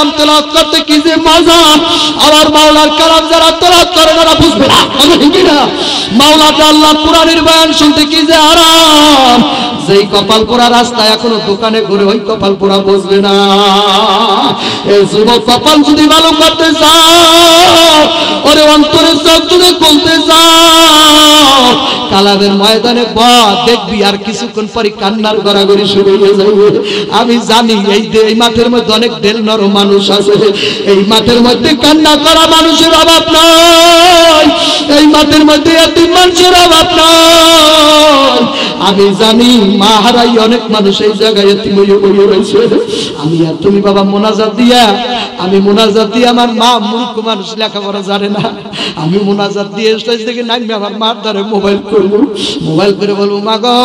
কালাম তেলাওয়াত করতে কি যে মজা। আমার মাওলার কালাম যারা তেলাওয়াত করে তারা বুঝবে না, ঠিক না? মাওলাতে আল্লাহ কোরআনের বয়ান শুনতে কি যে আরাম। যেই কপাল পোড়া রাস্তায় এখনো দোকানে ঘুরে ওই কপাল পোড়া বুঝবে না। এই যুবক কপাল যদি ভালো করতে চাও, ওরে অন্তরের চোখ যদি খুলতে চাও, কালামের ময়দানে দেখবি আর কিছুক্ষণ পরে কান্নার গড়াগড়ি শুরু হয়ে যাবে। আমি জানি এই মাঠের মধ্যে অনেক ঢেল নরম মানুষ আছে, এই মাঠের মধ্যে কান্না করা মানুষের অভাব নাই, এই মাঠের মধ্যে এতিম মানুষের অভাব নাই। আমি জানি মা হারাই অনেক মানুষ এই জায়গায় এতিম হয়ে রয়েছে। আমি আর তুমি বাবা মোনাজাত দিয়া, আমি মোনাজাত দিয়ে, আমার মা মূর্খ মানুষ লেখাপড়া জানে না, আমি মোনাজাত দিয়ে স্টেজ থেকে নামবে আমার মার দ্বারে মোবাইল করবো, মোবাইল করে বলবো মা গো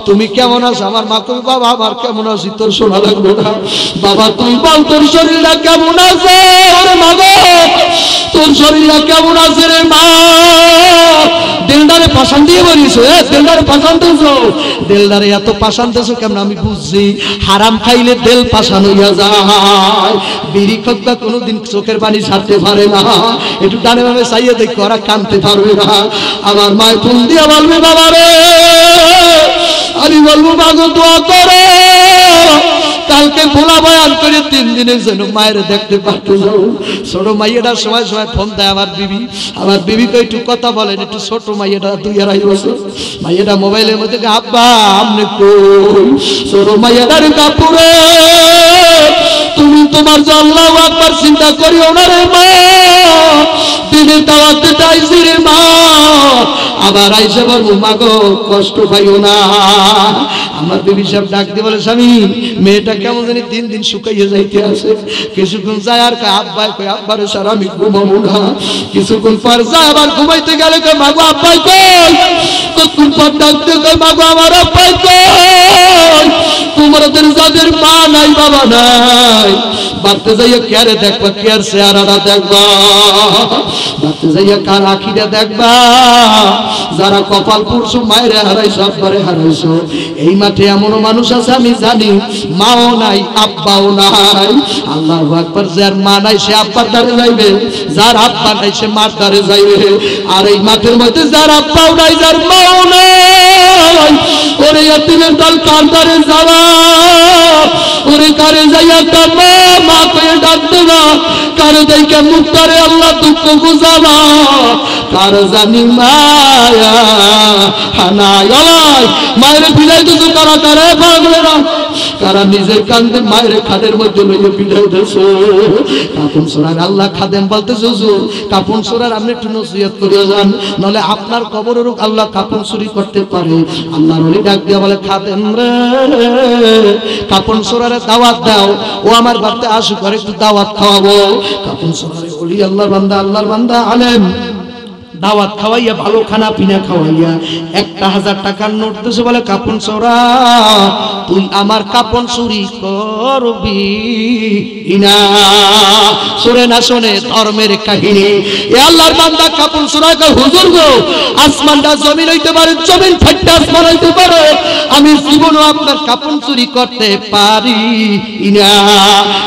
তুমি কেমন আছো? আমার মা কবি বাবা আমার কেমন আছি তোর শোনা লাগবে না, বাবা তুই বল তোর শরীরটা কেমন আছে? ওরে মা গো তোর শরীরটা কেমন আছে রে মা? দিলদারে পাশান দিয়ে বলিস, দিলদারে পাশান দেছো, দিলদারে এত পাশান দেছো কেমন? আমি বুঝছি হারাম খাইলে দিল পাশান হইয়া যায়। বিড়ি খোকা কোনোদিন চোখের পানি ছাড়তে পারে না, একটু ডানে ভাবে চাইয়ে দেখো ওরা কানতে পারবে না। আমার মায় ফোন দিয়ে বলবে বাবা রে, আমি বলবো মাগো দোয়া করো কালকে ভোলা বয়ান করে 3 দিনের জন্য মায়ের দেখতে পারতে যাও। ছোট মাইয়েটা সময় সময় ফোন দেয় আমার বিবি, আমার বিবিকে একটু কথা বলেন, একটু ছোট মাইয়েটা 2-2.5 বছর, মাইয়েটা মোবাইলের মধ্যে আব্বা আপনি কই? ছোট মাইয়েটার কাপুরে তুমি তোমার যে আল্লাহু আকবার চিন্তা করিও না রে মা, দিনে দাওয়াতে চাইছি রে মা, আবার আইসে বলবো মা গো কষ্ট পাইও না। আমার বিবি সাহেব ডাক দিয়ে বলে স্বামী মেয়েটা কেমন জানি 3 দিন শুকাইয়ে যাইতে আছে। কিছুক্ষণ যায় আর কয় আব্বাই কই আব্বারে স্যার আমি ঘুমাবো না। কিছুক্ষণ পর যায় আবার ঘুমাইতে গেলে কয় মাগো আব্বাই কই? কতক্ষণ পর ডাকতে কয় মাগো আমার আব্বাই কই? তোমাদের যাদের মা নাই বাবা নাই, বাড়তে যাইয়া কেয়ারে দেখবা, কেয়ার চেহারাটা দেখবা, বাড়তে যাইয়া কার আখিটা দেখবা। যারা কপাল পুরুষ মায়ের হারাইছো আব্বারে হারাইছো, এই মাঠে এমনও মানুষ আছে আমি জানি মাও নাই আব্বাও নাই। আল্লাহু আকবার, যার মা নাই সে আব্বার দ্বারে যাইবে, যার আব্বা নাই সে মার দ্বারে যাইবে। আর এই মাঠের মধ্যে যার আব্বাও নাই যার মাও নাই, ওরে এতিমের দল কার দ্বারে যাওয়া? ওরে কারে যাইয়া কাঁদবা, মা কয়ে ডাকতে না, কারে যাইয়া মুখ করে আল্লাহ দুঃখ বুঝাবা, কার জানি মায়া হানায় মায়ের বিদায় দিছো কারা কারে পাগলেরা, কারা নিজের কান্দে মায়ের খাদের মধ্যে লইয়ে বিদায় দিছো। কাপন সূরার আল্লাহ খাদেম বলতেছে হুজুর কাপন সূরার আপনি একটু নসিহত করিয়া যান, নলে আপনার কবরের আল্লাহ কাপন চুরি করতে পারে। আল্লাহর ওলি ডাক দিয়া বলে খাদেম রে কাপন সূরারে দাওয়াত দাও, ও আমার বাড়িতে আসুক আর একটু দাওয়াত খাওয়াবো। কাপন সূরারে ওলি আল্লাহর বান্দা আলেম দাওয়াত খাওয়াইয়া ভালো খানা পিনা খাওয়াইয়া 1000 টাকার নোট দিছে, বলে কাপন সূরা তুই আমার কাপন চুরি করবি না। শুনে না শুনে ধর্মের কাহিনী। এ আল্লাহর বান্দা কাপন সূরা কয় হুজুর গো আসমানটা জমিন হইতে পারে, জমিন ফাটতে আসমান হইতে পারে, আমি জীবনও আপনার কাপন চুরি করতে পারি না।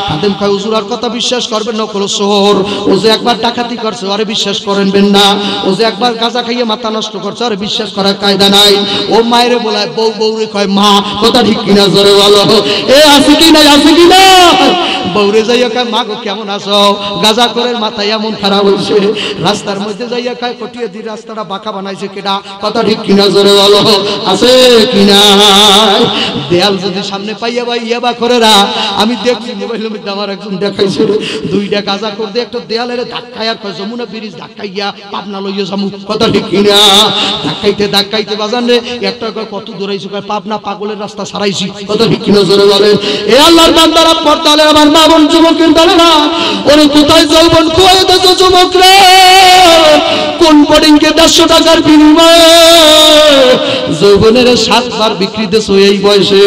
খাদেম কয় হুজুর আর কথা বিশ্বাস করবেন না, কল সোর ও যে একবার ডাকাতি করছে আরে বিশ্বাস করেন না, ও যে একবার গাঁজা খাইয়ে মাথা নষ্ট করছে আর বিশ্বাস করার কায়দা নাই। ও মায়ের বলায় বউরে কয় মা কথা ঠিক কিনা জোরে বলো, এ আছে কি না আছে কি না? বউরে যাইয়া কয় মা গো কেমন আছো? গাঁজা করে মাথায় এমন খারাপ হইছে। রাস্তার মধ্যে যাইয়া কয় কটিয়ে দি রাস্তাটা বাঁকা বানাইছে কেডা? কথা ঠিক কিনা জোরে বলো, আছে কিনা? দেয়াল যদি সামনে পাইয়া ভাই ইয়াবা করে রা, আমি দেখছি মোবাইলের মধ্যে আমার একজন দেখাইছে 2টা গাঁজা করতে একটা দেয়ালের ধাক্কায় আর কয় যমুনা ব্রিজ ধাক্কাইয়া পাবনা লইয়া যামু। কথা ঠিক কিনা? ধাক্কাইতে বাজান রে একটা কয় কত দৌড়াইছো? কয় পাবনা পাগলের রাস্তা সারাইছি। কথা ঠিক কিনা জোরে বলেন। এ আল্লাহর বান্দারা পর্দালে আমার মা বোন যুবকের দলে না, ওরে কোথায় যৌবন খুয়াই দেছো যুবক রে? কোন বোর্ডিংকে 150 টাকার বিনিময়ে যৌবনের 7 বার বিক্রি দেছো এই বয়সে।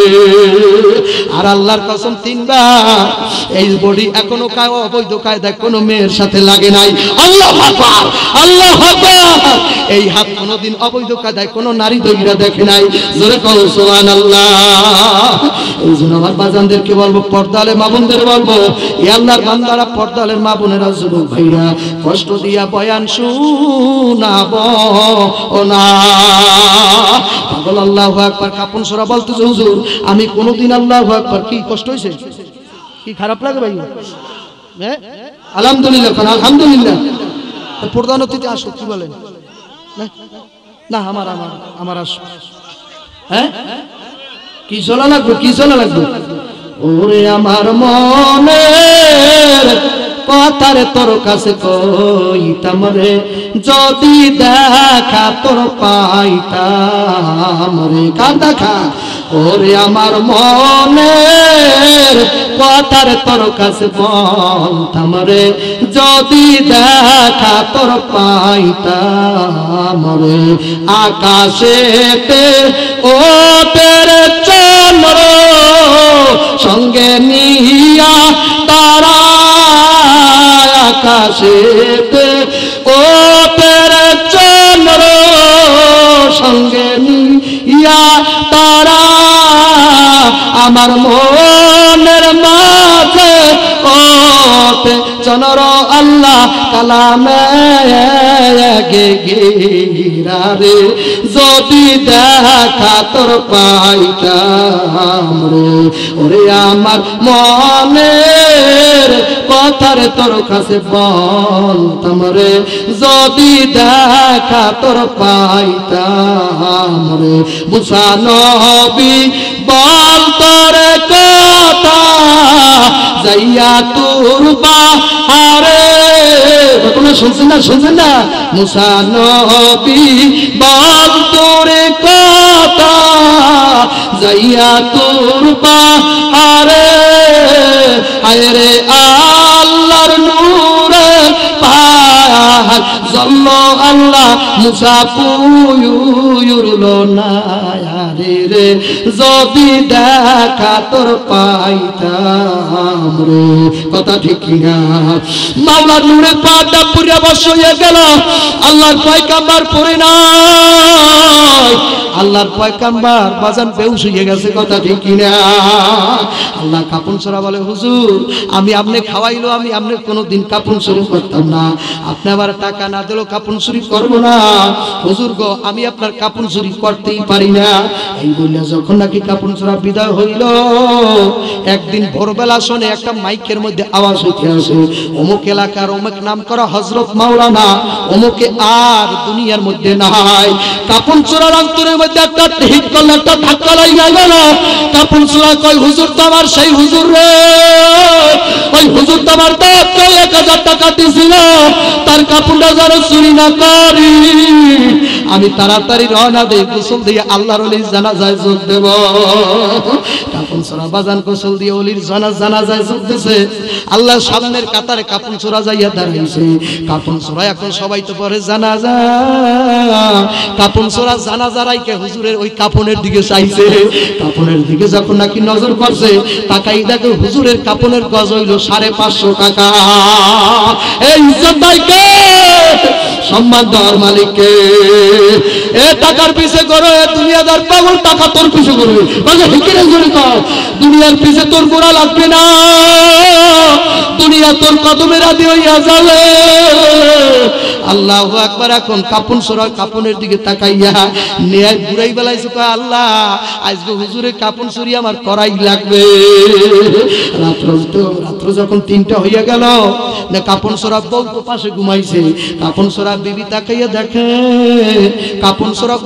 আর আল্লাহর কসম 3 বার এই বডি এখনো অবৈধ কায়দায় কোনো মেয়ের সাথে লাগে নাই। আল্লাহু আকবার, আল্লাহু আকবার। এই হাত কোনোদিন অবৈধ কায়দায় কোনো নারী দইরা দেখে নাই। জোরে কও সুবহানাল্লাহ। এই জন্য আমার বাজানদেরকে বলবো, পর্দালে মা বোনদের বলবো, এ আল্লাহর বান্দারা, পর্দালের মা বোনেরা, যুবক ভাইরা, কষ্ট দিয়া বয়ান শোনাবো না। পাগল আল্লাহু আকবার কাপন সূরা বলতেছে, হুজুর আমি কোনোদিন আল্লাহু আকবার, কি কষ্ট হইছে, কি খারাপ লাগে ভাই? হ্যাঁ আলহামদুলিল্লাহ, আলহামদুলিল্লাহ। প্রধান অতিথি আসো, কি বলেন? না আমার আসো। হ্যাঁ কি চলা লাগবে, কি চলা লাগবে? ওরে আমার মনের কথারে তোর কাছে কইতাম রে, যদি দেখা তোর পাইতাম রে। কার দেখা? ওরে আমার মনের কথারে তোর কাছে বলতাম রে, যদি দেখা তোর পাইতাম রে। আকাশেতে ও তেরে চন্দ্র সঙ্গে নিয়া তারা, আকাশেতে ও তেরে চন্দ্র সঙ্গে নিয়া তারা, আমার মনের মাঝে ওতে চন্দ্র আল্লাহ কালামে গিরা রে, যদি দেখা তোর পাইতাম রে। ওরে আমার মনের কথারে তোর কাছে বলতাম রে, যদি দেখা তোর পাইতাম রে। মুসা নবী বল তোর কথা যাইয়া তোর বাহারে, তোমরা শুনছেন না, শুনছেন না? মুসা নবী বল তোর কথা যাইয়া তোর বাহারে, আয় রে আল্লাহর নূরে পাহাড় জল্ল আল্লাহ মুসা পুয়ুরলো না রে, যদি দেখা তোর পাইতাম রে। কথা ঠিক না? মাওলার নূরে পাটা পুরা বসিয়ে গেল, আল্লাহর পয়গাম্বর পড়ে নাই, আল্লাহর পয়গাম্বর বাজান বেহুশ হয়ে গেছে। কথা ঠিক না? আল্লাহ কাপন সূরা বলে, হুজুর আমি আপনি খাওয়াইলো, আমি আপনি কোনোদিন কাপন চুরি করতাম না, আপনি আমার টাকা না দিলেও কাপন চুরি করবো না। হুজুর গো আমি আপনার কাপন চুরি করতেই পারি না। এই বললে যখন নাকি কাপন সূরা বিদায় হইল, একদিন ভোরবেলা শোনে একটা মাইকের মধ্যে আওয়াজ উঠে আসে, অমুক এলাকার অমুক নাম করা হযরত মাওলানা অমুকে আর দুনিয়ার মধ্যে নাই। কাপন সূরার অন্তরের মধ্যে একটা হিট করলো, একটা ধাক্কা লাগা গেল। কাপন সূরা কয়, হুজুর তো আমার সেই হুজুর রে, ওই হুজুর তো আমার দাঁতকে 1000 টাকা দিয়েছিল, তার কাপড়টা যেন চুরি না করি। আমি তাড়াতাড়ি রওনা দেই, গোসল দিয়ে আল্লাহর ওলির জানাজায় যোগ দেব। কাপন সূরা বাজান গোসল দিয়ে ওলির জানাজায় যোগ দিয়েছে। আল্লাহ সামনের কাতারে কাপন সূরা যাইয়া দাঁড়াইছে। কাপন সূরা এখন সবাই তো পড়ে জানাজা, কাপন সূরা জানাজা রাইকে হুজুরের ওই কাপনের দিকে চাইছে। কাপনের দিকে যখন নাকি নজর করছে, তাকাই দেখে হুজুরের কাপনের গজ হইল 550 টাকা। এই ইজ্জত দাইকে সম্মান দেওয়ার মালিককে। এ টাকার পিছে করো, এ দুনিয়াদার পাগল, টাকা তোর পিছে করবে। দুনিয়ার পিছে তোর গোড়া লাগবে না, দুনিয়া তোর কদমের আদি হইয়া যাবে। আল্লাহু আকবার। এখন কাপন সূরা কাপনের দিকে তাকাইয়া নিয়ে ঘুরাই বেলাইছে, কয় আল্লাহ আজকে হুজুরের কাপন চুরি আমার করাই লাগবে। রাত্র যখন 3টা হইয়া গেল, না কাপন সূরা বউ তো পাশে ঘুমাইছে। কাপন সূরা বিবি তাকাইয়া দেখে কাপন সূরা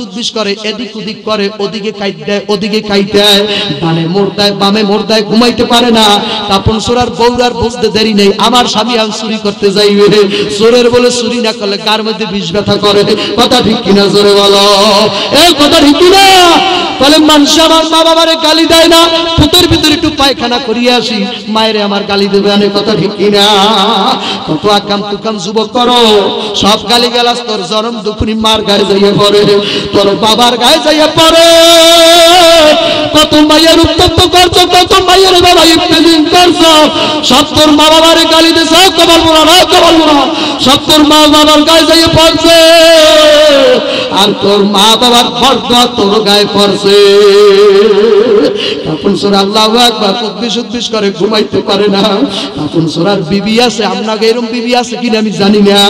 উদ্বিস করে, এদিক ওদিক করে, ওদিকে কাইট দেয় ওদিকে কাইট দেয়, ডানে মোড় দেয় বামে মোড় দেয়, ঘুমাইতে পারে না। কাপন সূরার বউরার বুঝতে দেরি নেই, আমার স্বামী আজ চুরি করতে যাইবে। চোরের বলে চুরি না করলে গার মধ্যে বিষ ব্যথা করে। কথা ঠিক কিনা জোরে বলো, এই কথা ঠিক কিনা? বলে মানুষ আমার মা বাবারে গালি দেয় না, পুতের ভিতরে একটু পায়খানা করিয়ে আসি, মায়েরে আমার গালি দেবে আনে। কথা ঠিক কিনা? কত আকাম তুকাম যুবক করো, সব গালি গালাজ তোর জনম দুপুরি মার গায়ে যাইয়ে পড়ে, তোর বাবার গায়ে যাইয়ে পড়ে। কত মায়ের উত্তপ্ত করছো, কত মায়ের বাবা ইফতিজিং করছো, সব তোর মা বাবার গালি দিছো, কবল মোরা না কবল মোরা, সব তোর মা বাবার গায়ে যাইয়ে পড়ছে, আর তোর মা বাবার বরদোয়া তোর গায়ে পড়ছে। কাপুন সূরা আল্লাহু আকবার উদ্বিস করে ঘুমাইতে পারে না। কাপুন সূরার বিবি আছে, আপনাকে এরকম বিবি আছে কিনা আমি জানি না।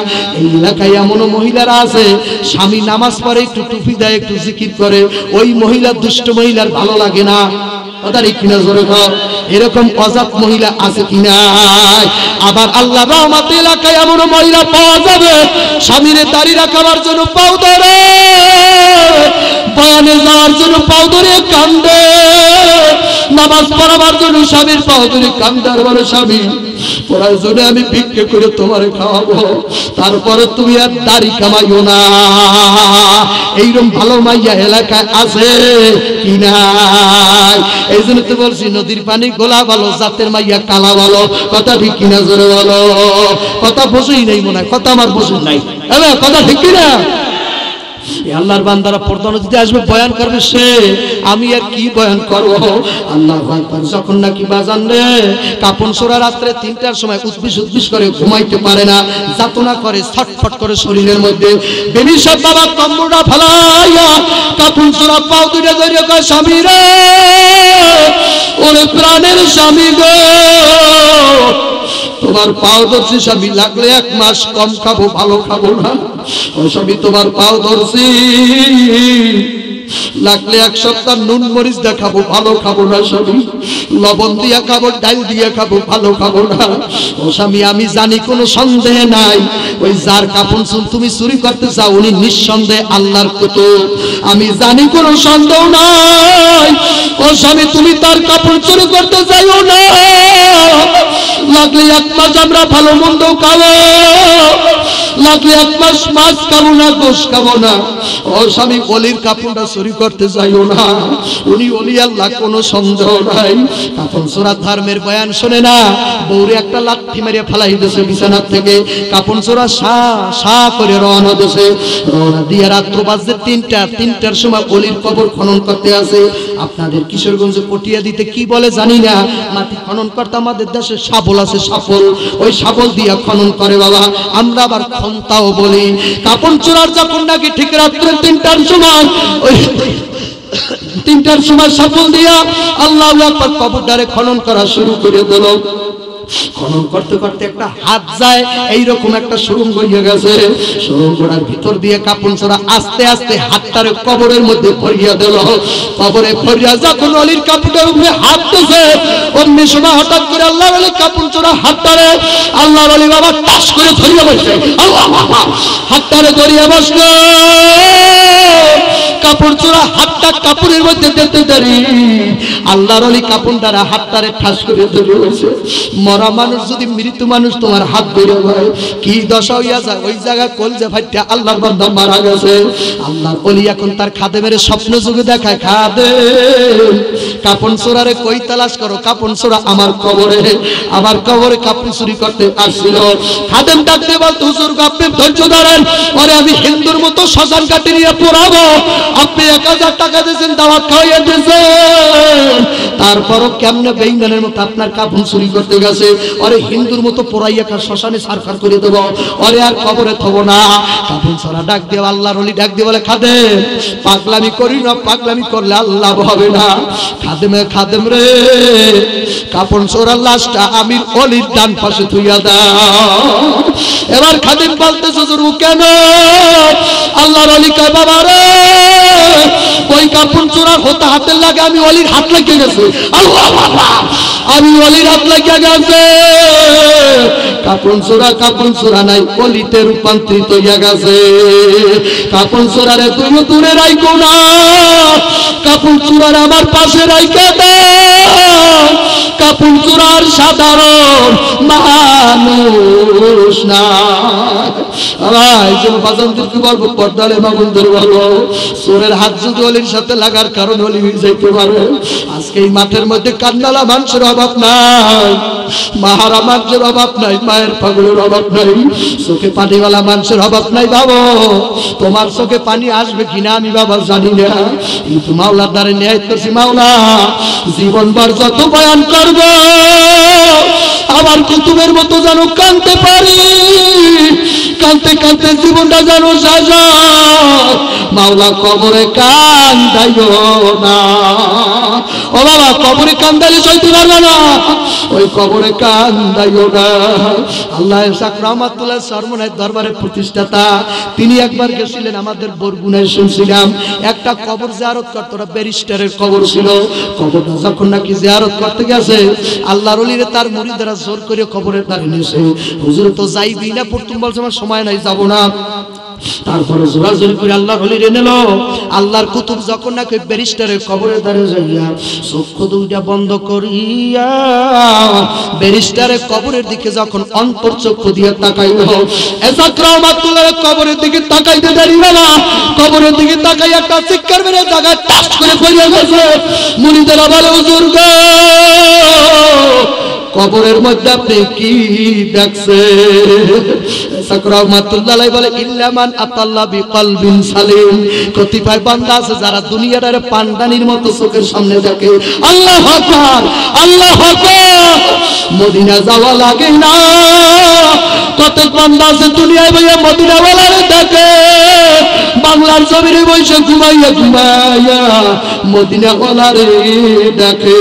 এই এলাকায় এমন মহিলারা আছে স্বামী নামাজ পড়ে একটু টুপি দেয় একটু জিকির করে, ওই মহিলা দুষ্ট মহিলার ভালো লাগে না। কথাটা কিনা জোরে কর, এরকম অজাত মহিলা আছে কিনা? আবার আল্লাহ রহমত এলাকায় এমন মহিলা পাওয়া যাবে স্বামীরে দাড়ি রাখাবার জন্য পাও ধরে, বয়ানে যাওয়ার জন্য পাও ধরে কান্দে, নামাজ পড়াবার জন্য স্বামীর পাও ধরে কান্দে, আর বলে স্বামী প্রয়োজনে আমি ভিক্ষে করে তোমারে খাওয়াবো, তারপরে তুমি আর দাড়ি কামাইও না। এইরকম ভালো মাইয়া এলাকায় আছে কিনা? এই জন্য তো বলছি নদীর পানি গোলা ভালো, জাতের মাইয়া কালা ভালো। কথা ঠিক কিনা জোরে বলো। কথা বসেই নেই মনে হয়, কথা আমার বসে নাই, কথা ঠিক কিনা? আল্লাহর বান্দারা পর্দা নদীতে আসবে, বয়ান করবে সে, আমি আর কি বয়ান করব? আল্লাহু আকবার। যখন নাকি বাজান রে কাপন সূরা রাত্রে 3টার সময় উদ্বিস করে ঘুমাইতে পারে না, যাতনা করে ছটফট করে শরীরের মধ্যে, বেবি সব বাবা কম্বলটা ফেলাইয়া কাপন সূরা পাও দুইটা ধরে কয় স্বামী রে, ওরে প্রাণের স্বামী গো, তোমার পাও ধরছি স্বামী, লাগলে 1 মাস কম খাবো, ভালো খাবো না। ও স্বামী তোমার পাও ধরছি, লাগলে 1 সপ্তাহ নুন মরিচ দিয়ে খাবো, ভালো খাবো না স্বামী, লবণ দিয়ে খাবো, ডাল দিয়ে খাবো, ভালো খাবো না। ও স্বামী আমি জানি কোনো সন্দেহ নাই, ওই যার কাপন চুল তুমি চুরি করতে চাও উনি নিঃসন্দেহে আল্লাহর কুতুব, আমি জানি কোনো সন্দেহ নাই। ও স্বামী তুমি তার কাপড় চুরি করতে চাইও না, লাগলে 1 মাস আমরা ভালো মন্দ খাবো, লাগলে 1 মাস মাছ খাবো না, গোশ খাবো না। ও স্বামী অলির কাপড়টা চুরি করতে চাইও না, উনি অলি আল্লাহ, কোনো সন্দেহ নাই। কাপন সূরা ধর্মের বয়ান শুনে না, বউরে একটা লাঠি মেরে ফেলাই দিয়েছে বিছানার থেকে, কাপন সূরা সা করে রওনা দিয়েছে, রওনা দিয়ে রাত্র বাজে 3টার সময় অলির কবর খনন করতে আছে। আপনাদের কিশোরগঞ্জে পটিয়া দিতে কি বলে জানি না, মাটি খনন করতে আমাদের দেশে শাবল আছে, শাবল, ওই শাবল দিয়া খনন করে বাবা, আমরা আবার খন্তাও বলি। কাপন চোরার যখন নাকি ঠিক রাত্রে 3টার সময়, ওই 3টার সময় শাবল দিয়া আল্লাহু আকবার কবরটারে খনন করা শুরু করে দিল। খনন করতে করতে একটা হাত যায়, এইরকম একটা সুড়ঙ্গ হয়ে গেছে, সুড়ঙ্গটার ভিতর দিয়ে কাপন চোরা আস্তে আস্তে হাতটারে কবরের মধ্যে ভরিয়া দিল। কবরে ভরিয়া যখন অলির কাপড়ের উপরে হাত দিয়েছে, অমনি সময় হঠাৎ করে আল্লাহর ওলি কাপন চোরা হাতটারে আল্লাহর ওলি বাবা টাস করে ধরিয়া বসে, আল্লাহ হাতটারে ধরিয়া বসলো। কাপড় চোরা হাতটা কাপড়ের মধ্যে দিতে দেরি, আল্লাহর ওলি কাপড়টারে হাতটারে ঠাস করে ধরে বসে। মরা মানুষ যদি মৃত মানুষ তোমার হাত ধরে হয় কি দশা হইয়া যায়, ওই জায়গা কলজা ফাইটা আল্লাহর বান্দা মারা গেছে। আল্লাহর ওলি এখন তার খাদেমের স্বপ্ন যুগে দেখায়, খাদেম কাপন চোরারে কই তালাশ করো, কাপন চোরা আমার কবরে, আমার কবরে কাপড় চুরি করতে আসছিল। খাদেম ডাকতে বলতো হুজুর আপনি ধৈর্য ধরেন, ওরে আমি হিন্দুর মতো শ্মশান কাটি নিয়ে পোড়াবো, আপনি 1000 টাকা দিয়েছেন, দাওয়াত খাওয়াইয়া দিয়েছেন, তারপরও কেমনে বেঈমানের মতো আপনার কাপড় চুরি করতে গেছে, ওরে হিন্দুর মতো পোড়াইয়া শ্মশানে সারখার করে দেবো, ওরে আর কবরে থবো না। কাপড় চোরা ডাক দিয়ে আল্লাহর ওলি ডাক দিয়ে বলে, খাদেম পাগলামি করি না, পাগলামি করলে আল্লাহ হবে না। খাদেম রে কাপড় চোরার লাশটা আমির অলির ডান পাশে থুইয়া দাও। এবার খাদেম বলতেছে হুজুর কেন? আল্লাহর ওলি কয় বাবা রে ওই কাপড় চোরার হতে হাতের লাগে আমি অলির হাত লেগে গেছে, আল্লাহ আমি অলির হাত লেগে গেছে। কাপড় চোরা নাই, অলিতে রূপান্তরিত হইয়া গেছে। কাপড় চোরারে তুমি দূরে রাইকো না, কাপড় চোরার আমার পাশে রাইকে দাও। কাপড় চোরার সাধারণ মানুষ না, এই জন্য বাজানদেরকে বলবো, পর্দালে মামুনদের বলবো, চোরের হাত যদি অলির সাথে লাগার কারণ অলি হয়ে যাইতে পারে। আজকে এই মাঠের মধ্যে কান্নালা মানুষের অভাব নাই, মাহারা মানুষের অভাব নাই, মায়ের পাগলের অভাব নাই, চোখে পানিওয়ালা মানুষের অভাব নাই। বাবা তোমার চোখে পানি আসবে কিনা আমি বাবা জানি না, কিন্তু মাওলার দ্বারে ন্যায় করছি। মাওলা জীবনভর যত বয়ান করব আবার কুতুবের মতো যেন কাঁদতে পারি, কাঁদতে কাঁদতে জীবনটা যেন সাজা। মাওলা কবরে কান্দাইও না, ও বাবা কবরে কান্দাইলে সইতে পারবে না, ওই কবরে কান্দাইও না। আল্লাহ ইসাক রহমাতুল্লাহ সরমনের দরবারের প্রতিষ্ঠাতা, তিনি একবার গেছিলেন আমাদের বরগুনায়, শুনছিলাম একটা কবর জিয়ারত করতে, ওরা ব্যারিস্টারের কবর ছিল। কবরটা যখন নাকি জিয়ারত করতে গেছে, আল্লাহর ওলিরে তার মুরিদরা জোর করে কবরের ধারে নিয়েছে। হুজুর তো যাইবি না, প্রথম বলছে আমার সময় নাই, যাব না। তারপরে জোরাজোরি করে আল্লাহর ওলিরে নিল। আল্লাহর কুতুব যখন নাকি ব্যারিস্টারের কবরের ধারে যাইয়া চক্ষু দুইটা বন্ধ করিয়া ব্যারিস্টারের কবরের দিকে যখন অন্তর চক্ষু দিয়ে তাকাইল, ইসাক রহমাতুল্লাহ কবরের দিকে তাকাইতে দেরি না, কবরের দিকে তাকাই একটা চিৎকার মেরে জায়গায় টাচ করে পড়ে গেছে। মুরিদেরা বলে, হুজুর গো কবরের মধ্যে আপনি কি দেখছেন? ইসাক রহমাতুল্লাহ বলে, ইল্লামান আতাল্লাহ বিকলবিন সালিম, কতিপয় বান্দা আছে যারা দুনিয়াটারে পান্ডানির মতো চোখের সামনে দেখে। আল্লাহু আকবার, আল্লাহু আকবার, মদিনা যাওয়া লাগে না। কত বান্দা আছে দুনিয়ায় বইয়া মদিনা ওয়ালারে দেখে, বাংলার জমিনে বসে ঘুমাইয়া ঘুমাইয়া মদিনা ওয়ালারে দেখে।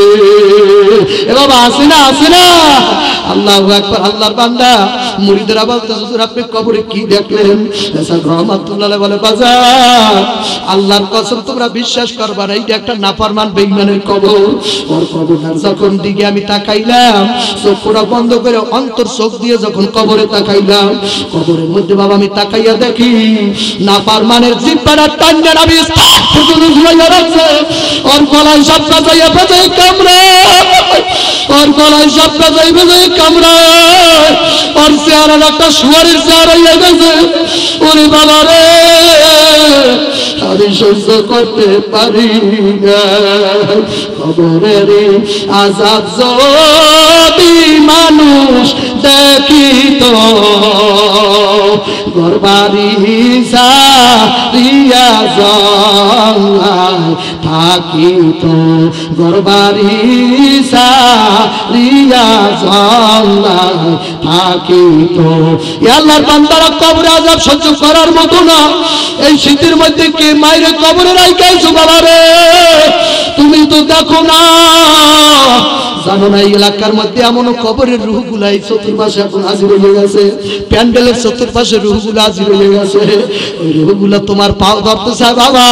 এ বাবা আসে না, আসে না। আল্লাহু আকবার। আল্লাহর বান্দা মুরিদরা বলতে, হুজুর আপনি কবরে কি দেখলেন? ইসাক রহমাতুল্লাহ বলে, বাজার আল্লাহর কসম তোমরা বিশ্বাস করবা না, এইটা একটা নাফরমান বেঈমানের কবর। ওর কবরটার যখন দিকে আমি তাকাইলাম, চোখ পুরো বন্ধ করে অন্তর চোখ দিয়ে যখন কবরে তাকাইলাম, কবরের মধ্যে বাবা আমি তাকাইয়া দেখি নাফরমানের জিহ্বাটা টান্না নাবি পর্যন্ত ঝুলাইয়া রাখছে। ওর গলায় সাপটা যাইয়া বাজায় কামড়ায়, ওর গলায় সাপটা যাই বাজায় কামড়ায়, ওর চেহারা একটা শুয়ারের চেহারা হয়ে গেছে। ওরে বাবা রে আমি সহ্য করতে পারি না, কবরের আযাব যদি মানুষ দেখিত, ঘরবাড়ি সারিয়া জঙ্গলায় থাকিত, ঘরবাড়ি সারিয়া জঙ্গলায় থাকিত। আল্লাহর বান্দারা কবরে আযাব সহ্য করার মতো না। এই শীতের মধ্যে কে মাইরে কবরে রাইখাইছো বাবা রে, তুমি তো দেখো না, জানো না এই এলাকার মধ্যে এমন কবরের রূহগুলাই চতুর্পাশে এখন হাজির হয়ে গেছে, প্যান্ডেলের চতুর্পাশে রূহগুলো হাজির হয়ে গেছে। ওই রূহগুলো তোমার পাও ধরতে চায় বাবা,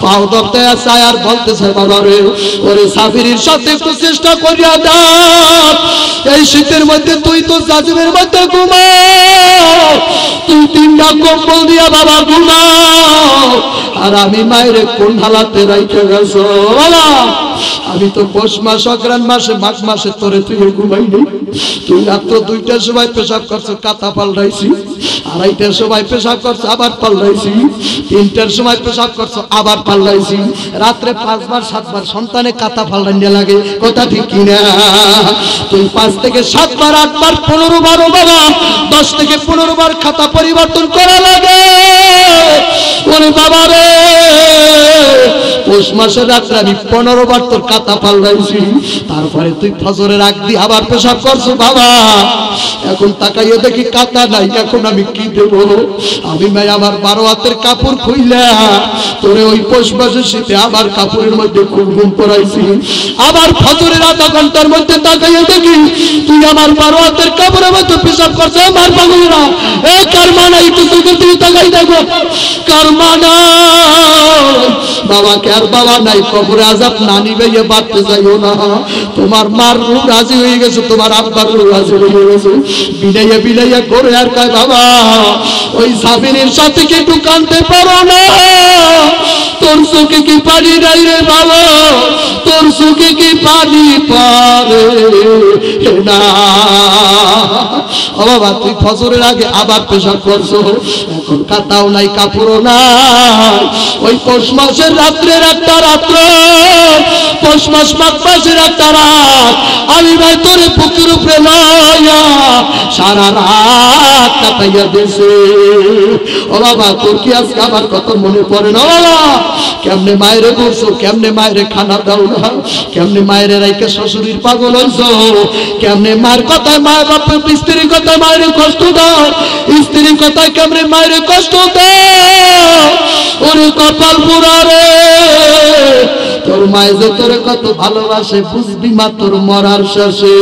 পাও ধরতে চায় আর বলতে চায় বাবা রে, ওরে সাফিরির সাথে একটু চেষ্টা করিয়া দাও। এই শীতের মধ্যে তুই তো জাজিমের মধ্যে ঘুমাও, তুই 3টা কম্বল দিয়া বাবা ঘুমাও, আর আমি মায়ের কোন হালাতে রাইখে গেছো বাবা। আমি তো পৌষ মাস অগ্রাণ মাসে মাঘ মাসে তোরে তুই ঘুমাই নেই। তুই রাত্র 2টার সময় পেশাব করছো, কাতা পাল্টাইছি, 2:30টার সময় পেশাব করছো, আবার পাল্টাইছি, 3টার সময় পেশাব করছো, আবার পাল্টাইছি, রাত্রে 5বার 7বার সন্তানে কাতা পাল্টাইতে লাগে, কথা ঠিক কিনা? তুই 5 থেকে 7 বার 8 বার 15 বারও বাবা 10 থেকে 15 বার খাতা পরিবর্তন করা লাগে। ওরে বাবা রে পৌষ মাসের রাত্রে আমি 15 বার তোর কাতা পাল্টাইছি, তারপরে তুই ফজরের আগ দিয়ে আবার পেশাব করছো বাবা। এখন তাকাইয়া দেখি কাতা নাই, এখন আমি কি দেব? আমি ভাই আমার 12 হাতের কাপড় খুইলা তোরে ওই পৌষ মাসের শীতে আবার কাপড়ের মধ্যে ঘুম পড়াইছি, আবার ফজরের আধা ঘন্টার মধ্যে তাকাইয়া দেখি তুই আমার 12 হাতের কাপড়ের মধ্যে পেশাব করছো। আমার বাবুরা এ কারমানা একটু চোখের দিকে তাকাই দেখো, কারমানা বাবা কে আর বাবা নাই, কবরে আযাব না নিবে বাড়তে যাইও না। তোমার মার রূহ রাজি হয়ে গেছে, তোমার আব্বার রূহ রাজি হয়ে গেছে, বিলাইয়া বিলাইয়া করে আর কয় বাবা ওই সাবিনের সাথে কি একটু কাঁদতে পারো না? তোর চোখে কি পানি নাই রে বাবা, তোর চোখে কি পানি পারে না? ও বাবা তুই ফজরের আগে আবার পেশাব করছো, এখন কাতাও নাই কাপড়ও নাই। ওই পৌষ মাসের রাত্রের একটা রাত্র, পৌষ মাস মাঘ মাসের একটা রাত, আমি ভাই তোরে বুকের উপরে লইয়া সারা রাত কাটাইয়া দিয়েছে। ও বাবা তোর কি আজকে আমার কথা মনে পড়ে না বাবা? কেমনে মায়েরে করছো, কেমনে মায়েরে খানা দাও না, কেমনে মায়েরে রাইকে শ্বশুরির পাগল হইছো, কেমনে মায়ের কথায় মায়ের বাপের স্ত্রীর কথায় মায়ের কষ্ট দাও, স্ত্রীর কথায় কেমনে মায়ের কষ্ট দাও। ওরে কপাল পুরা রে, তোর মায়ে যে তোরে কত ভালোবাসে বুঝবি মা তোর মরার শেষে।